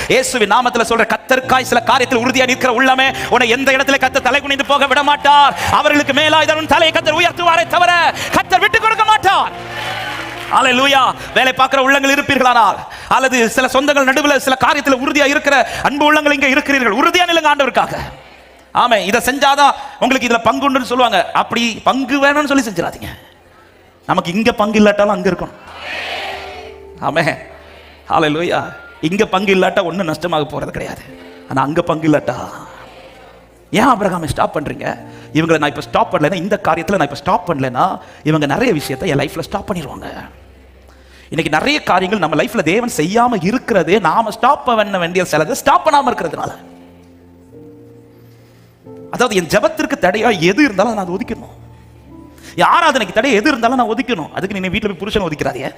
இயேசுவின் நாமத்துல சொல்ற, கர்த்தருக்காய் சில காரியத்தில் உறுதியா நிற்கிற உள்ளமே, உன்னை எந்த இடத்துல கர்த்தர் தலை குனிந்து போக விட மாட்டார். அவர்களுக்கு மேலாய் தன் தலையை கர்த்தர் உயர்த்துவாரே தவிர கர்த்தர் விட்டு கொடுக்க மாட்டார். அல்லேலூயா. வேலை பார்க்கிற உள்ளங்கள் இருப்பீர்களானால், அல்லது சில சொந்தங்கள் நடுவில் சில காரியத்தில் உறுதியா இருக்கிற அன்பு உள்ளங்கள் இங்க இருக்கிறீர்கள், உறுதியா நில்லுங்க ஆண்டவருக்காக. ஆமே, இதை செஞ்சாதான் உங்களுக்கு இதுல பங்கு உண்டுன்னு சொல்லுவாங்க. அப்படி பங்கு வேணும்னு சொல்லி செஞ்சிடாதீங்க. நமக்கு இங்க பங்கு இல்லாட்டாலும் அங்க இருக்கணும். ஆமே, ஹல்லேலூயா. இங்க பங்கு இல்லாட்டா ஒன்றும் நஷ்டமாக போறது கிடையாது. ஆனா அங்க பங்கு இல்லாட்டா, ஏன் ஆபிரகாமை ஸ்டாப் பண்றீங்க? இவங்களை நான் இப்ப ஸ்டாப் பண்ணலைன்னா, இந்த காரியத்தில் நான் இப்ப ஸ்டாப் பண்ணலைன்னா, இவங்க நிறைய விஷயத்தை என் லைஃப்ல ஸ்டாப் பண்ணிடுவாங்க. இன்னைக்கு நிறைய காரியங்கள் நம்ம லைஃப்ல தேவன் செய்யாம இருக்கிறதே நாம ஸ்டாப் பண்ண வேண்டிய சிலது ஸ்டாப் பண்ணாம இருக்கிறதுனால. அதாவது என் ஜெபத்திற்கு தடையா எது இருந்தாலும் நான் அதை ஒதுக்கணும். ஆராதனைக்கு தடையா எது இருந்தாலும் நான் ஒதுக்கணும். அதுக்கு நீங்க வீட்டில் போய் புருஷன் ஒதுக்கிறாதே.